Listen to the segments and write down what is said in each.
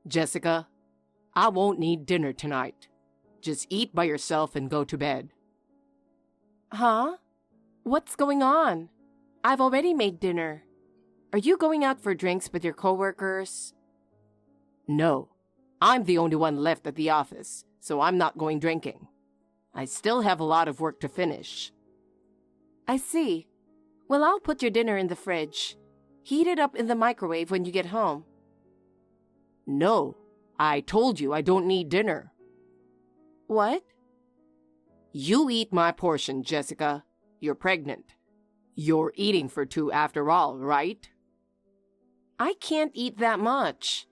Jessica, I won't need dinner tonight. Just eat by yourself and go to bed. Huh? What's going on? I've already made dinner. Are you going out for drinks with your coworkers? No, I'm the only one left at the office, so I'm not going drinking. I still have a lot of work to finish. I see. Well, I'll put your dinner in the fridge. Heat it up in the microwave when you get home. No, I told you I don't need dinner. What? You eat my portion, Jessica. You're pregnant. You're eating for two after all, right? I can't eat that much.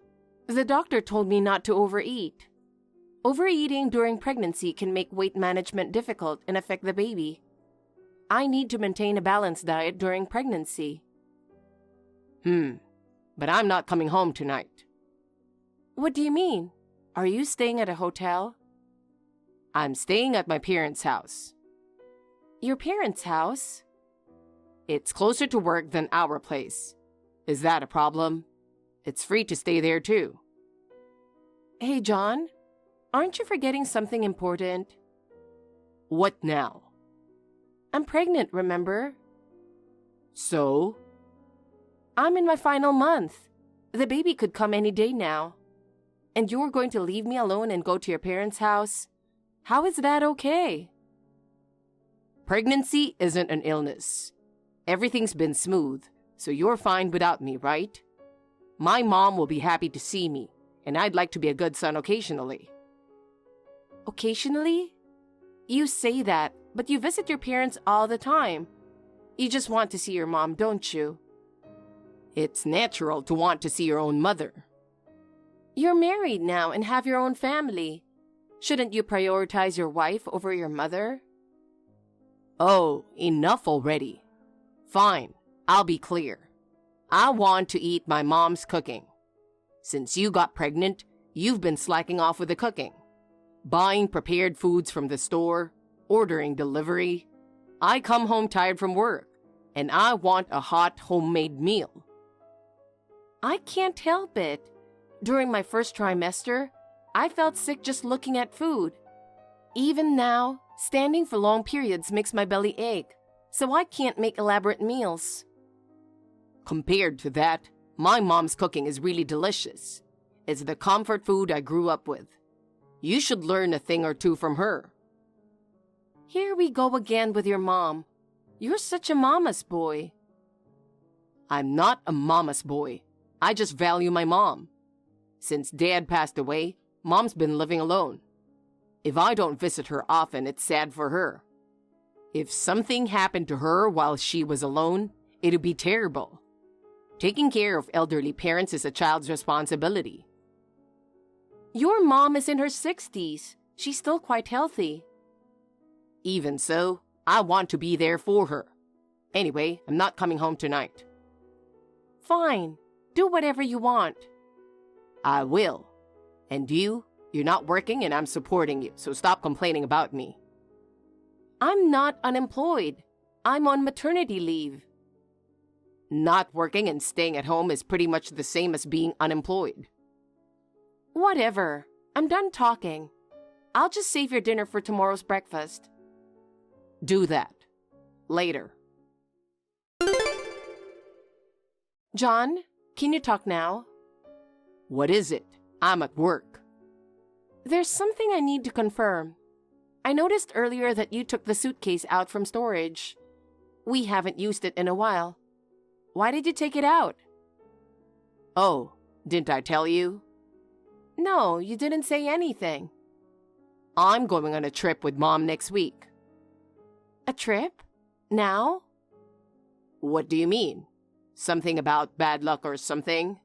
The doctor told me not to overeat. Overeating during pregnancy can make weight management difficult and affect the baby. I need to maintain a balanced diet during pregnancy. But I'm not coming home tonight. What do you mean? Are you staying at a hotel? I'm staying at my parents' house. Your parents' house? It's closer to work than our place. Is that a problem? It's free to stay there too. Hey, John, aren't you forgetting something important? What now? I'm pregnant, remember? So? I'm in my final month. The baby could come any day now. And you're going to leave me alone and go to your parents' house? How is that okay? Pregnancy isn't an illness. Everything's been smooth, so you're fine without me, right? My mom will be happy to see me, and I'd like to be a good son occasionally. Occasionally? You say that, but you visit your parents all the time. You just want to see your mom, don't you? It's natural to want to see your own mother. You're married now and have your own family. Shouldn't you prioritize your wife over your mother? Oh, enough already. Fine, I'll be clear. I want to eat my mom's cooking. Since you got pregnant, you've been slacking off with the cooking. Buying prepared foods from the store, ordering delivery. I come home tired from work, and I want a hot homemade meal. I can't help it. During my first trimester, I felt sick just looking at food. Even now, standing for long periods makes my belly ache, so I can't make elaborate meals. Compared to that, my mom's cooking is really delicious. It's the comfort food I grew up with. You should learn a thing or two from her. Here we go again with your mom. You're such a mama's boy. I'm not a mama's boy. I just value my mom. Since Dad passed away, Mom's been living alone. If I don't visit her often, it's sad for her. If something happened to her while she was alone, it'd be terrible. Taking care of elderly parents is a child's responsibility. Your mom is in her 60s. She's still quite healthy. Even so, I want to be there for her. Anyway, I'm not coming home tonight. Fine. Do whatever you want. I will. And you're not working and I'm supporting you, so stop complaining about me. I'm not unemployed. I'm on maternity leave. Not working and staying at home is pretty much the same as being unemployed. Whatever. I'm done talking. I'll just save your dinner for tomorrow's breakfast. Do that. Later. John, can you talk now? What is it? I'm at work. There's something I need to confirm. I noticed earlier that you took the suitcase out from storage. We haven't used it in a while. Why did you take it out? Oh, didn't I tell you? No, you didn't say anything. I'm going on a trip with Mom next week. A trip? Now? What do you mean? Something about bad luck or something?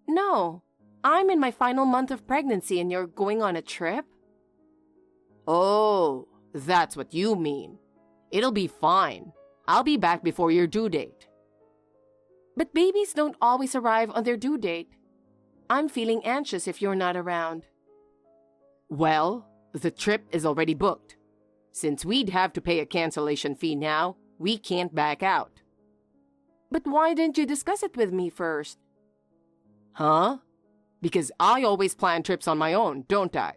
No, I'm in my final month of pregnancy and you're going on a trip? Oh, that's what you mean. It'll be fine. I'll be back before your due date. But babies don't always arrive on their due date. I'm feeling anxious if you're not around. Well, the trip is already booked. Since we'd have to pay a cancellation fee now, we can't back out. But why didn't you discuss it with me first? Huh? Because I always plan trips on my own, don't I?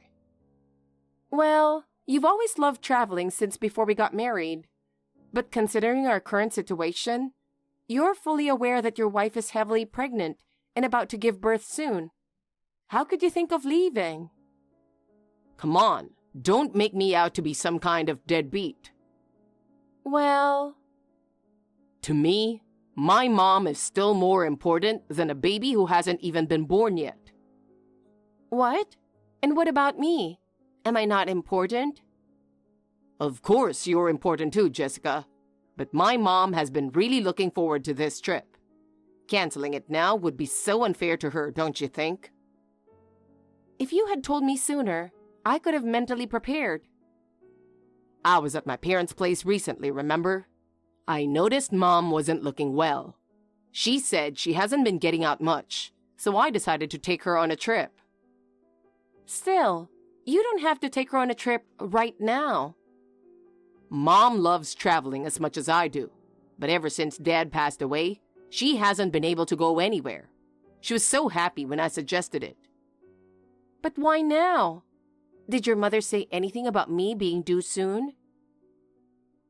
Well, you've always loved traveling since before we got married. But considering our current situation, you're fully aware that your wife is heavily pregnant and about to give birth soon. How could you think of leaving? Come on, don't make me out to be some kind of deadbeat. Well, to me, my mom is still more important than a baby who hasn't even been born yet. What? And what about me? Am I not important? Of course you're important too, Jessica. But my mom has been really looking forward to this trip. Canceling it now would be so unfair to her, don't you think? If you had told me sooner, I could have mentally prepared. I was at my parents' place recently, remember? I noticed Mom wasn't looking well. She said she hasn't been getting out much, so I decided to take her on a trip. Still, you don't have to take her on a trip right now. Mom loves traveling as much as I do, but ever since Dad passed away, she hasn't been able to go anywhere. She was so happy when I suggested it. But why now? Did your mother say anything about me being due soon?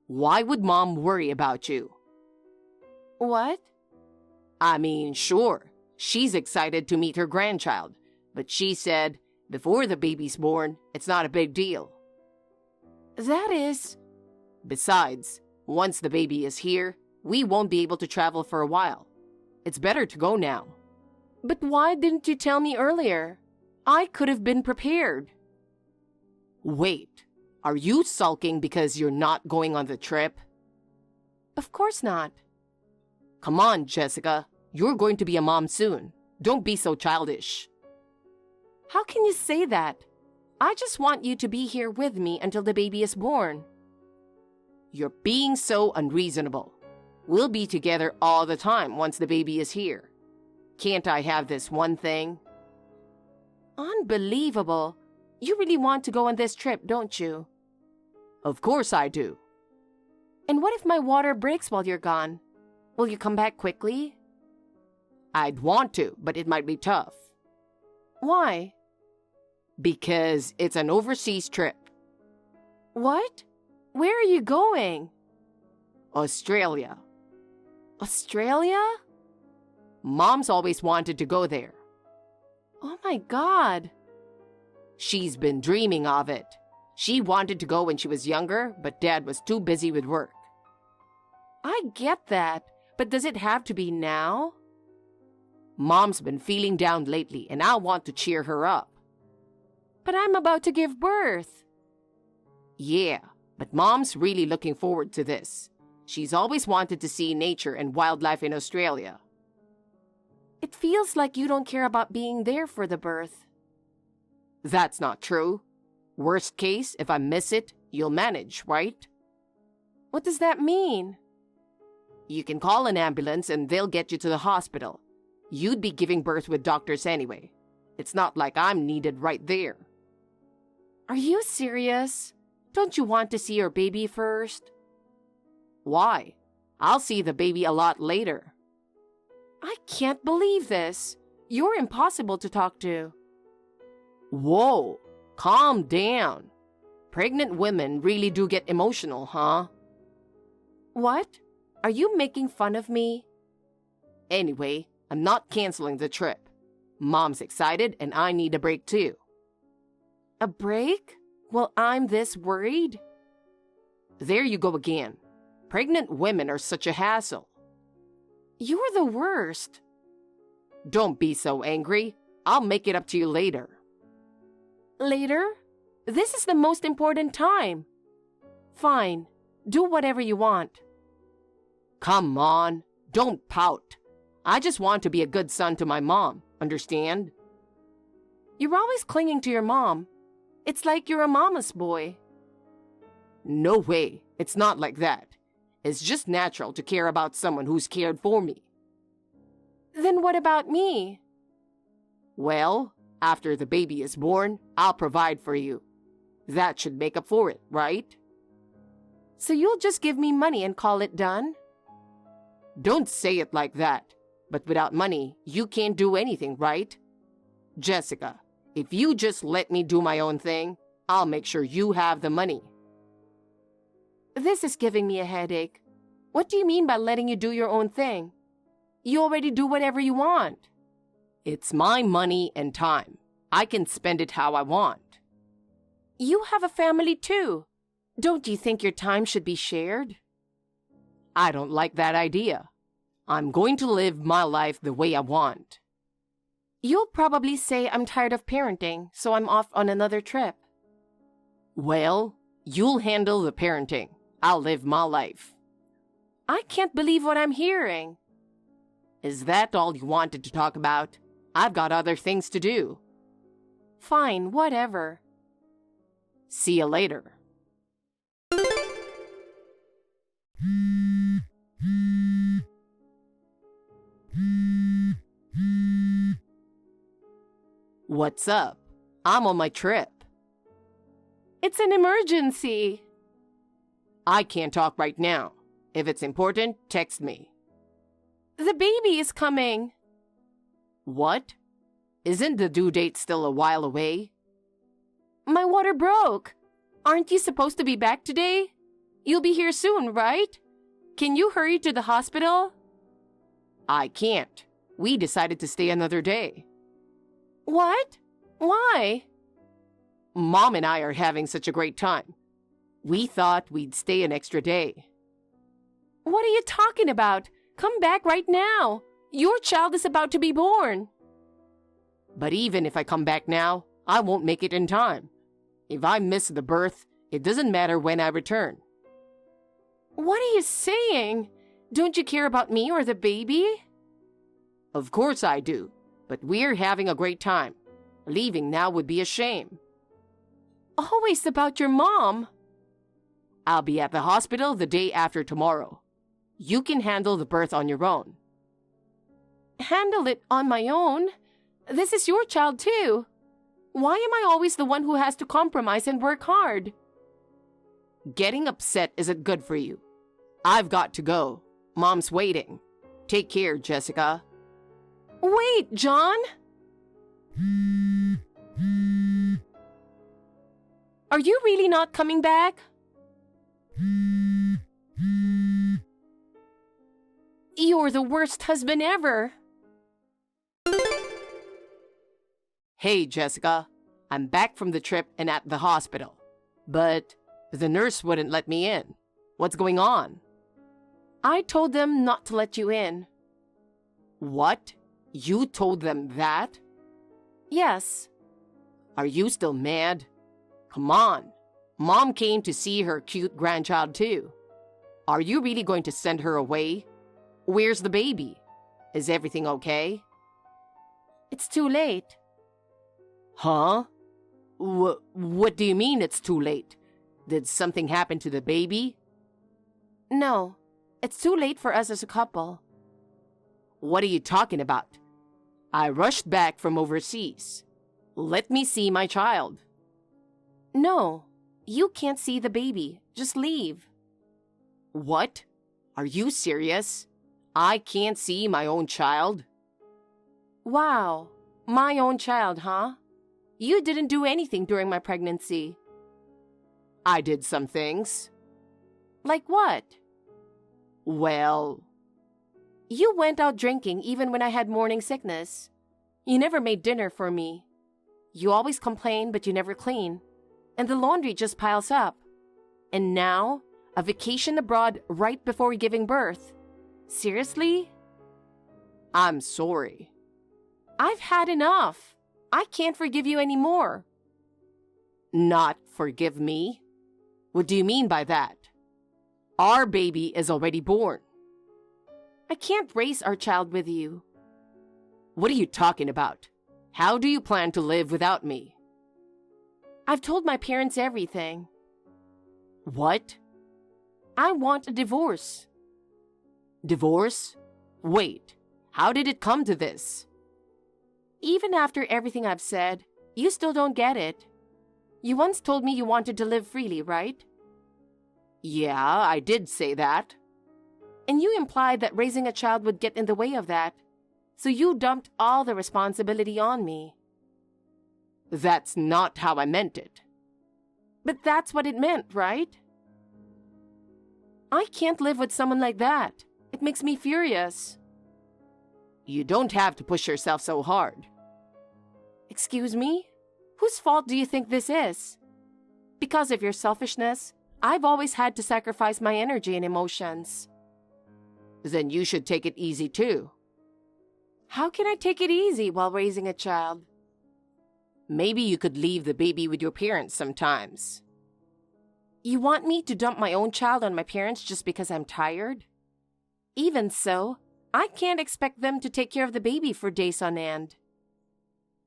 Why would Mom worry about you? What? I mean, sure, she's excited to meet her grandchild, but she said, before the baby's born, it's not a big deal. That is... Besides, once the baby is here, we won't be able to travel for a while. It's better to go now. But why didn't you tell me earlier? I could have been prepared. Wait, are you sulking because you're not going on the trip? Of course not. Come on, Jessica. You're going to be a mom soon. Don't be so childish. How can you say that? I just want you to be here with me until the baby is born. You're being so unreasonable. We'll be together all the time once the baby is here. Can't I have this one thing? Unbelievable. You really want to go on this trip, don't you? Of course I do. And what if my water breaks while you're gone? Will you come back quickly? I'd want to, but it might be tough. Why? Because it's an overseas trip. What? Where are you going? Australia. Australia? Mom's always wanted to go there. Oh my God. She's been dreaming of it. She wanted to go when she was younger, but Dad was too busy with work. I get that, but does it have to be now? Mom's been feeling down lately, and I want to cheer her up. But I'm about to give birth. Yeah, but Mom's really looking forward to this. She's always wanted to see nature and wildlife in Australia. It feels like you don't care about being there for the birth. That's not true. Worst case, if I miss it, you'll manage, right? What does that mean? You can call an ambulance and they'll get you to the hospital. You'd be giving birth with doctors anyway. It's not like I'm needed right there. Are you serious? Don't you want to see your baby first? Why? I'll see the baby a lot later. I can't believe this. You're impossible to talk to. Whoa, calm down. Pregnant women really do get emotional, huh? What? Are you making fun of me? Anyway, I'm not canceling the trip. Mom's excited and I need a break too. A break? Well, I'm this worried? There you go again. Pregnant women are such a hassle. You're the worst. Don't be so angry. I'll make it up to you later. Later? This is the most important time. Fine. Do whatever you want. Come on. Don't pout. I just want to be a good son to my mom. Understand? You're always clinging to your mom. It's like you're a mama's boy. No way. It's not like that. It's just natural to care about someone who's cared for me. Then what about me? Well, after the baby is born, I'll provide for you. That should make up for it, right? So you'll just give me money and call it done? Don't say it like that. But without money, you can't do anything, right? Jessica, if you just let me do my own thing, I'll make sure you have the money. This is giving me a headache. What do you mean by letting you do your own thing? You already do whatever you want. It's my money and time. I can spend it how I want. You have a family too. Don't you think your time should be shared? I don't like that idea. I'm going to live my life the way I want. You'll probably say I'm tired of parenting, so I'm off on another trip. Well, you'll handle the parenting. I'll live my life. I can't believe what I'm hearing. Is that all you wanted to talk about? I've got other things to do. Fine, whatever. See you later. What's up? I'm on my trip. It's an emergency. I can't talk right now. If it's important, text me. The baby is coming. What? Isn't the due date still a while away? My water broke. Aren't you supposed to be back today? You'll be here soon, right? Can you hurry to the hospital? I can't. We decided to stay another day. What? Why? Mom and I are having such a great time. We thought we'd stay an extra day. What are you talking about? Come back right now. Your child is about to be born. But even if I come back now, I won't make it in time. If I miss the birth, it doesn't matter when I return. What are you saying? Don't you care about me or the baby? Of course I do, but we're having a great time. Leaving now would be a shame. Always about your mom. I'll be at the hospital the day after tomorrow. You can handle the birth on your own. Handle it on my own? This is your child too. Why am I always the one who has to compromise and work hard? Getting upset isn't good for you. I've got to go. Mom's waiting. Take care, Jessica. Wait, John! Are you really not coming back? You're the worst husband ever. Hey, Jessica. I'm back from the trip and at the hospital. But the nurse wouldn't let me in. What's going on? I told them not to let you in. What? You told them that? Yes. Are you still mad? Come on. Mom came to see her cute grandchild too. Are you really going to send her away? Where's the baby? Is everything okay? It's too late. Huh? What do you mean it's too late? Did something happen to the baby? No, it's too late for us as a couple. What are you talking about? I rushed back from overseas. Let me see my child. No, you can't see the baby. Just leave. What? Are you serious? I can't see my own child? Wow, my own child, huh? You didn't do anything during my pregnancy. I did some things. Like what? Well... You went out drinking even when I had morning sickness. You never made dinner for me. You always complain, but you never clean. And the laundry just piles up. And now, a vacation abroad right before giving birth. Seriously? I'm sorry. I've had enough. I can't forgive you anymore. Not forgive me? What do you mean by that? Our baby is already born. I can't raise our child with you. What are you talking about? How do you plan to live without me? I've told my parents everything. What? I want a divorce. Divorce? Wait, how did it come to this? Even after everything I've said, you still don't get it. You once told me you wanted to live freely, right? Yeah, I did say that. And you implied that raising a child would get in the way of that. So you dumped all the responsibility on me. That's not how I meant it. But that's what it meant, right? I can't live with someone like that. It makes me furious. You don't have to push yourself so hard. Excuse me? Whose fault do you think this is? Because of your selfishness, I've always had to sacrifice my energy and emotions. Then you should take it easy too. How can I take it easy while raising a child? Maybe you could leave the baby with your parents sometimes. You want me to dump my own child on my parents just because I'm tired? Even so, I can't expect them to take care of the baby for days on end.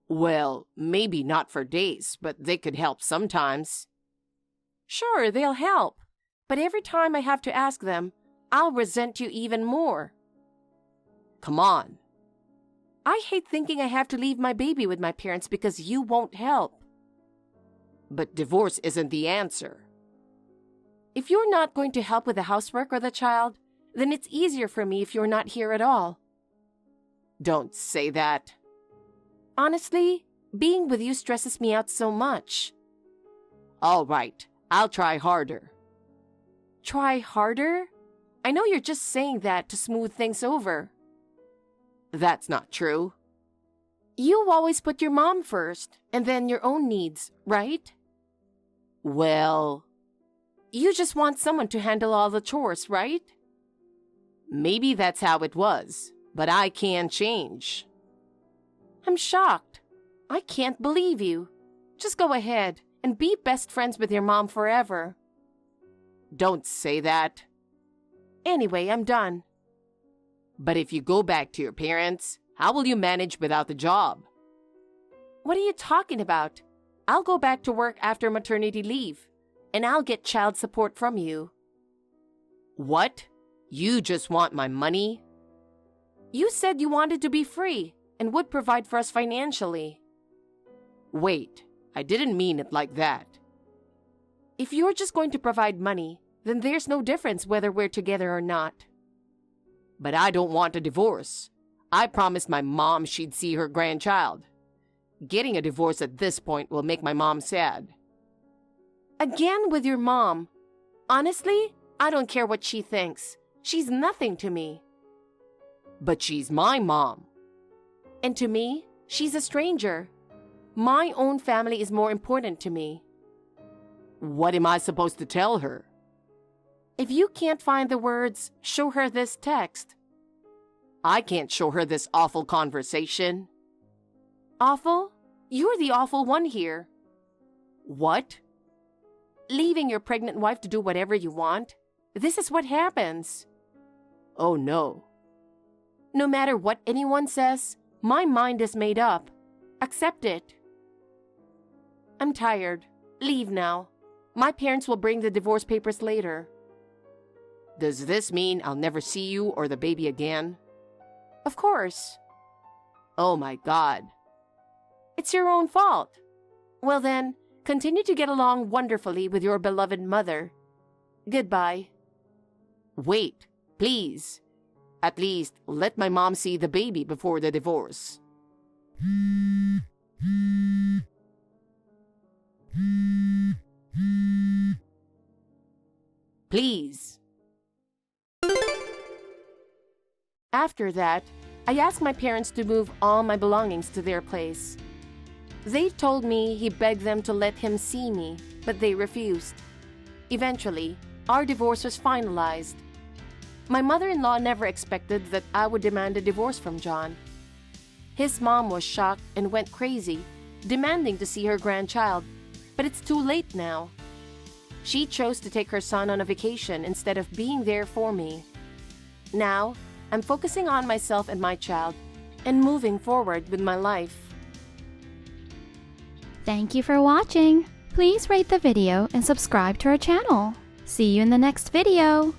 Well, maybe not for days, but they could help sometimes. Sure, they'll help, but every time I have to ask them, I'll resent you even more. Come on. I hate thinking I have to leave my baby with my parents because you won't help. But divorce isn't the answer. If you're not going to help with the housework or the child, then it's easier for me if you're not here at all. Don't say that. Honestly, being with you stresses me out so much. All right, I'll try harder. Try harder? I know you're just saying that to smooth things over. That's not true. You always put your mom first, and then your own needs, right? Well, you just want someone to handle all the chores, right? Maybe that's how it was, but I can change. I'm shocked. I can't believe you. Just go ahead and be best friends with your mom forever. Don't say that. Anyway, I'm done. But if you go back to your parents, how will you manage without the job? What are you talking about? I'll go back to work after maternity leave, and I'll get child support from you. What? You just want my money? You said you wanted to be free and would provide for us financially. Wait, I didn't mean it like that. If you're just going to provide money, then there's no difference whether we're together or not. But I don't want a divorce. I promised my mom she'd see her grandchild. Getting a divorce at this point will make my mom sad. Again with your mom. Honestly, I don't care what she thinks. She's nothing to me. But she's my mom. And to me, she's a stranger. My own family is more important to me. What am I supposed to tell her? If you can't find the words, show her this text. I can't show her this awful conversation. Awful? You're the awful one here. What? Leaving your pregnant wife to do whatever you want? This is what happens. Oh no. No matter what anyone says, my mind is made up. Accept it. I'm tired. Leave now. My parents will bring the divorce papers later. Does this mean I'll never see you or the baby again? Of course. Oh my God. It's your own fault. Well then, continue to get along wonderfully with your beloved mother. Goodbye. Wait, please. At least let my mom see the baby before the divorce. Please. After that, I asked my parents to move all my belongings to their place. They told me he begged them to let him see me, but they refused. Eventually, our divorce was finalized. My mother-in-law never expected that I would demand a divorce from John. His mom was shocked and went crazy, demanding to see her grandchild, but it's too late now. She chose to take her son on a vacation instead of being there for me. Now, I'm focusing on myself and my child, and moving forward with my life. Thank you for watching. Please rate the video and subscribe to our channel. See you in the next video.